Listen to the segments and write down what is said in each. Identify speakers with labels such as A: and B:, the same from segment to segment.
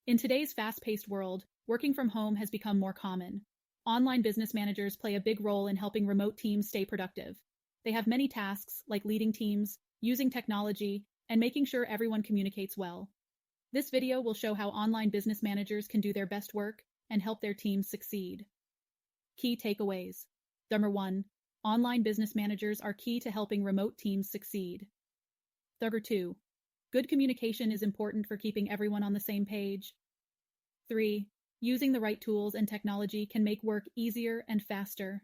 A: In today's fast-paced world, working from home has become more common. Online business managers play a big role in helping remote teams stay productive. They have many tasks, like leading teams, using technology, and making sure everyone communicates well. This video will show how online business managers can do their best work and help their teams succeed. Key takeaways. Number 1. Online business managers are key to helping remote teams succeed. Number 2. Good communication is important for keeping everyone on the same page. 3. Using the right tools and technology can make work easier and faster.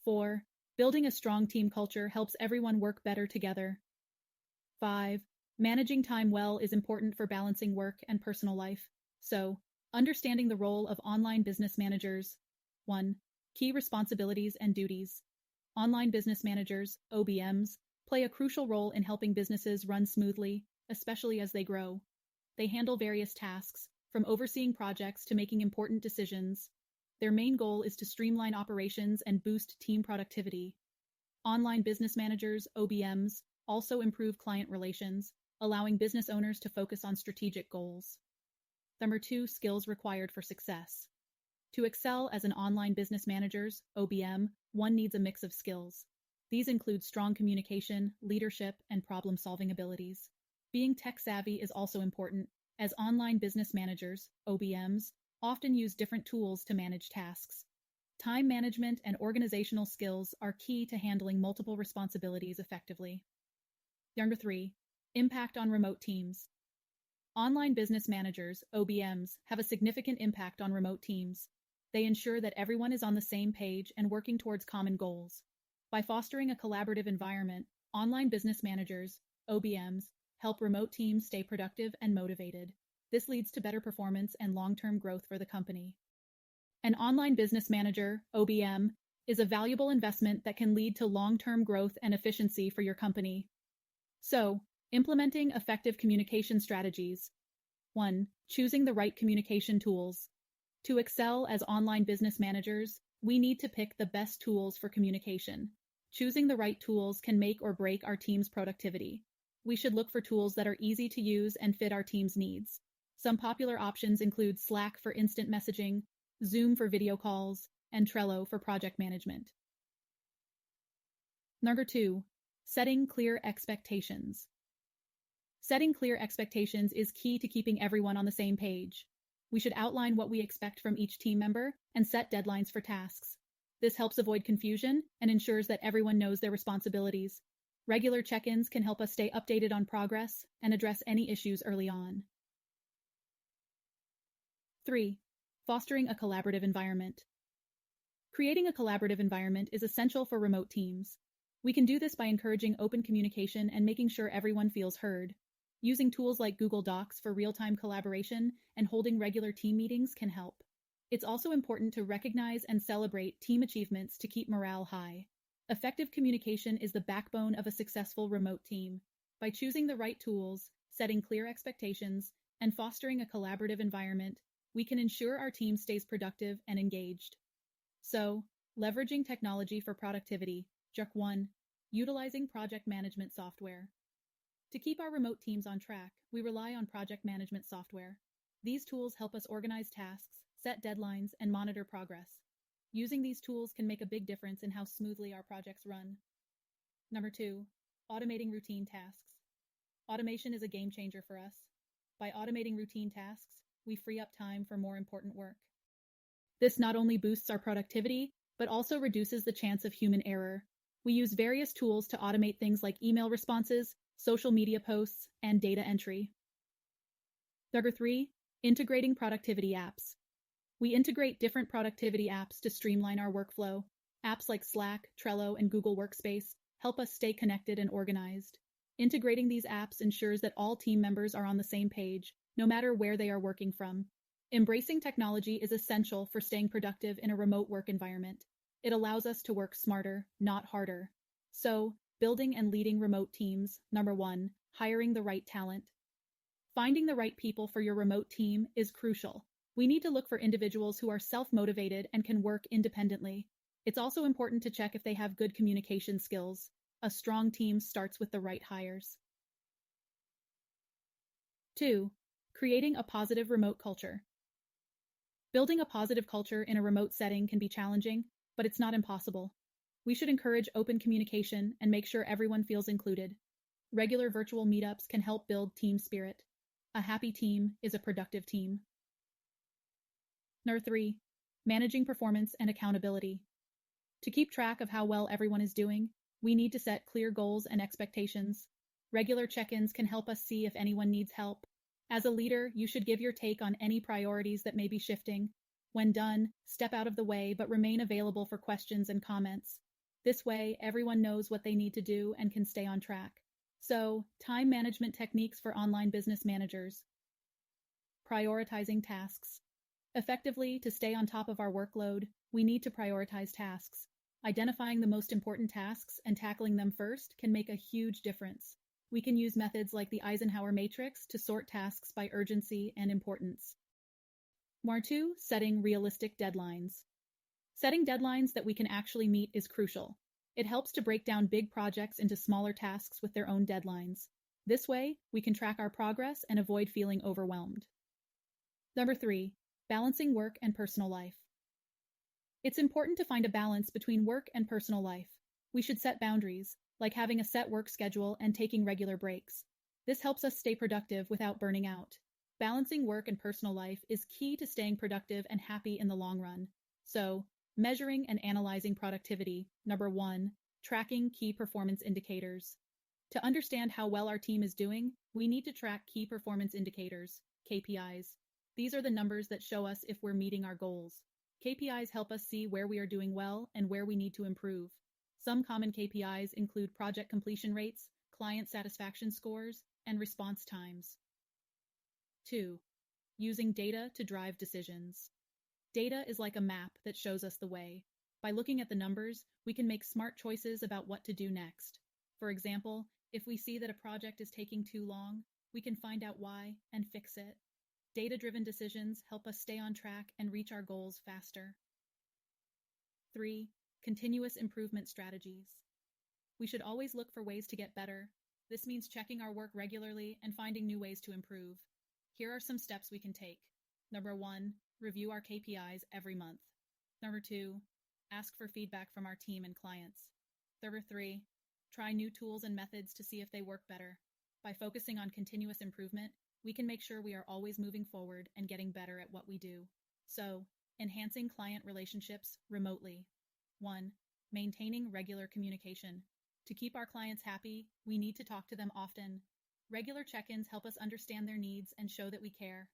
A: 4. Building a strong team culture helps everyone work better together. 5. Managing time well is important for balancing work and personal life. So, understanding the role of online business managers. 1. Key responsibilities and duties. Online business managers, OBMs, play a crucial role in helping businesses run smoothly, especially as they grow. They handle various tasks, from overseeing projects to making important decisions. Their main goal is to streamline operations and boost team productivity. Online business managers, OBMs, also improve client relations, allowing business owners to focus on strategic goals. Number 2. Skills required for success. To excel as an online business manager's, OBM, one needs a mix of skills. These include strong communication, leadership, and problem-solving abilities. Being tech-savvy is also important, as online business managers, OBMs, often use different tools to manage tasks. Time management and organizational skills are key to handling multiple responsibilities effectively. Number 3. Impact on remote teams. Online business managers, OBMs, have a significant impact on remote teams. They ensure that everyone is on the same page and working towards common goals. By fostering a collaborative environment, online business managers, OBMs, help remote teams stay productive and motivated. This leads to better performance and long-term growth for the company. An online business manager, OBM, is a valuable investment that can lead to long-term growth and efficiency for your company. So, implementing effective communication strategies. 1. Choosing the right communication tools. To excel as online business managers, we need to pick the best tools for communication. Choosing the right tools can make or break our team's productivity. We should look for tools that are easy to use and fit our team's needs. Some popular options include Slack for instant messaging, Zoom for video calls, and Trello for project management. Number 2. Setting clear expectations. Setting clear expectations is key to keeping everyone on the same page. We should outline what we expect from each team member and set deadlines for tasks. This helps avoid confusion and ensures that everyone knows their responsibilities. Regular check-ins can help us stay updated on progress and address any issues early on. 3. Fostering a collaborative environment. Creating a collaborative environment is essential for remote teams. We can do this by encouraging open communication and making sure everyone feels heard. Using tools like Google Docs for real-time collaboration and holding regular team meetings can help. It's also important to recognize and celebrate team achievements to keep morale high. Effective communication is the backbone of a successful remote team. By choosing the right tools, setting clear expectations, and fostering a collaborative environment, we can ensure our team stays productive and engaged. So, leveraging technology for productivity. Check 1. Utilizing project management software. To keep our remote teams on track, we rely on project management software. These tools help us organize tasks, set deadlines, and monitor progress. Using these tools can make a big difference in how smoothly our projects run. Number 2. Automating routine tasks. Automation is a game changer for us. By automating routine tasks, we free up time for more important work. This not only boosts our productivity, but also reduces the chance of human error. We use various tools to automate things like email responses, social media posts, and data entry. Number 3. Integrating productivity apps. We integrate different productivity apps to streamline our workflow. Apps like Slack, Trello, and Google Workspace help us stay connected and organized. Integrating these apps ensures that all team members are on the same page, no matter where they are working from. Embracing technology is essential for staying productive in a remote work environment. It allows us to work smarter, not harder. So, building and leading remote teams. Number 1. Hiring the right talent. Finding the right people for your remote team is crucial. We need to look for individuals who are self-motivated and can work independently. It's also important to check if they have good communication skills. A strong team starts with the right hires. 2. Creating a positive remote culture. Building a positive culture in a remote setting can be challenging, but it's not impossible. We should encourage open communication and make sure everyone feels included. Regular virtual meetups can help build team spirit. A happy team is a productive team. Number 3. Managing performance and accountability. To keep track of how well everyone is doing, we need to set clear goals and expectations. Regular check-ins can help us see if anyone needs help. As a leader, you should give your take on any priorities that may be shifting. When done, step out of the way but remain available for questions and comments. This way, everyone knows what they need to do and can stay on track. So, time management techniques for online business managers. Prioritizing tasks. Effectively, to stay on top of our workload, we need to prioritize tasks. Identifying the most important tasks and tackling them first can make a huge difference. We can use methods like the Eisenhower matrix to sort tasks by urgency and importance. Number 2, setting realistic deadlines. Setting deadlines that we can actually meet is crucial. It helps to break down big projects into smaller tasks with their own deadlines. This way, we can track our progress and avoid feeling overwhelmed. Number 3, balancing work and personal life. It's important to find a balance between work and personal life. We should set boundaries, like having a set work schedule and taking regular breaks. This helps us stay productive without burning out. Balancing work and personal life is key to staying productive and happy in the long run. So, measuring and analyzing productivity. Number 1, tracking key performance indicators. To understand how well our team is doing, we need to track key performance indicators, KPIs. These are the numbers that show us if we're meeting our goals. KPIs help us see where we are doing well and where we need to improve. Some common KPIs include project completion rates, client satisfaction scores, and response times. 2. Using data to drive decisions. Data is like a map that shows us the way. By looking at the numbers, we can make smart choices about what to do next. For example, if we see that a project is taking too long, we can find out why and fix it. Data-driven decisions help us stay on track and reach our goals faster. 3. Continuous improvement strategies. We should always look for ways to get better. This means checking our work regularly and finding new ways to improve. Here are some steps we can take. Number 1, review our KPIs every month. Number 2, ask for feedback from our team and clients. Number 3, try new tools and methods to see if they work better. By focusing on continuous improvement, we can make sure we are always moving forward and getting better at what we do. So, enhancing client relationships remotely. 1. Maintaining regular communication. To keep our clients happy, we need to talk to them often. Regular check-ins help us understand their needs and show that we care.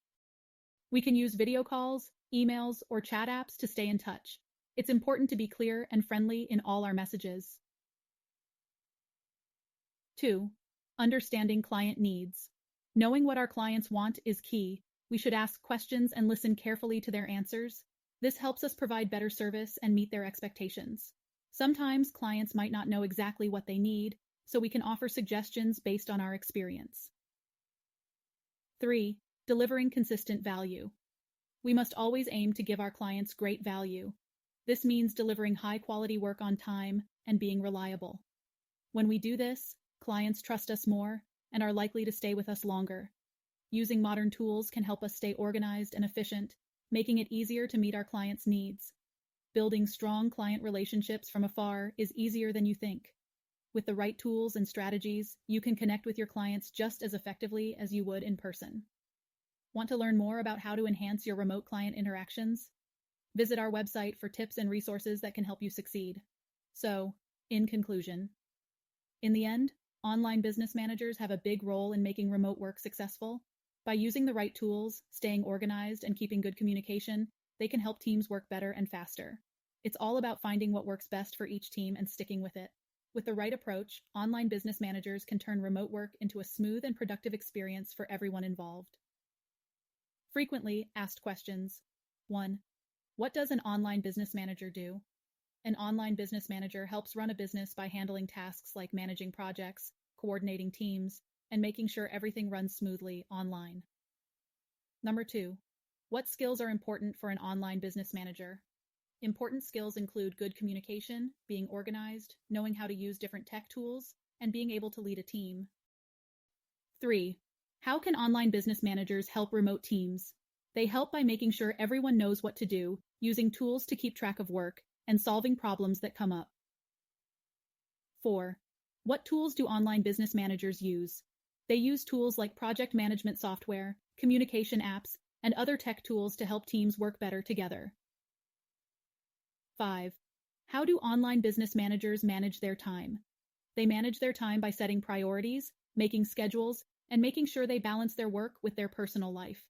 A: We can use video calls, emails, or chat apps to stay in touch. It's important to be clear and friendly in all our messages. 2. Understanding client needs. Knowing what our clients want is key. We should ask questions and listen carefully to their answers. This helps us provide better service and meet their expectations. Sometimes clients might not know exactly what they need, so we can offer suggestions based on our experience. 3. Delivering consistent value. We must always aim to give our clients great value. This means delivering high-quality work on time and being reliable. When we do this, clients trust us more and are likely to stay with us longer. Using modern tools can help us stay organized and efficient, making it easier to meet our clients' needs. Building strong client relationships from afar is easier than you think. With the right tools and strategies, you can connect with your clients just as effectively as you would in person. Want to learn more about how to enhance your remote client interactions? Visit our website for tips and resources that can help you succeed. So, in conclusion, in the end, online business managers have a big role in making remote work successful. By using the right tools, staying organized, and keeping good communication, they can help teams work better and faster. It's all about finding what works best for each team and sticking with it. With the right approach, online business managers can turn remote work into a smooth and productive experience for everyone involved. Frequently asked questions. 1. What does an online business manager do? An online business manager helps run a business by handling tasks like managing projects, coordinating teams, and making sure everything runs smoothly online. Number 2. What skills are important for an online business manager? Important skills include good communication, being organized, knowing how to use different tech tools, and being able to lead a team. 3. How can online business managers help remote teams? They help by making sure everyone knows what to do, using tools to keep track of work, and solving problems that come up. 4. What tools do online business managers use? They use tools like project management software, communication apps, and other tech tools to help teams work better together. 5. How do online business managers manage their time? They manage their time by setting priorities, making schedules, and making sure they balance their work with their personal life.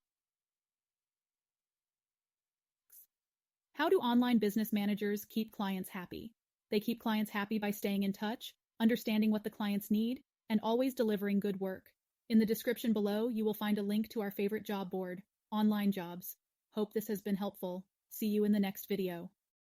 A: How do online business managers keep clients happy? They keep clients happy by staying in touch, understanding what the clients need, and always delivering good work. In the description below, you will find a link to our favorite job board, Online Jobs. Hope this has been helpful. See you in the next video.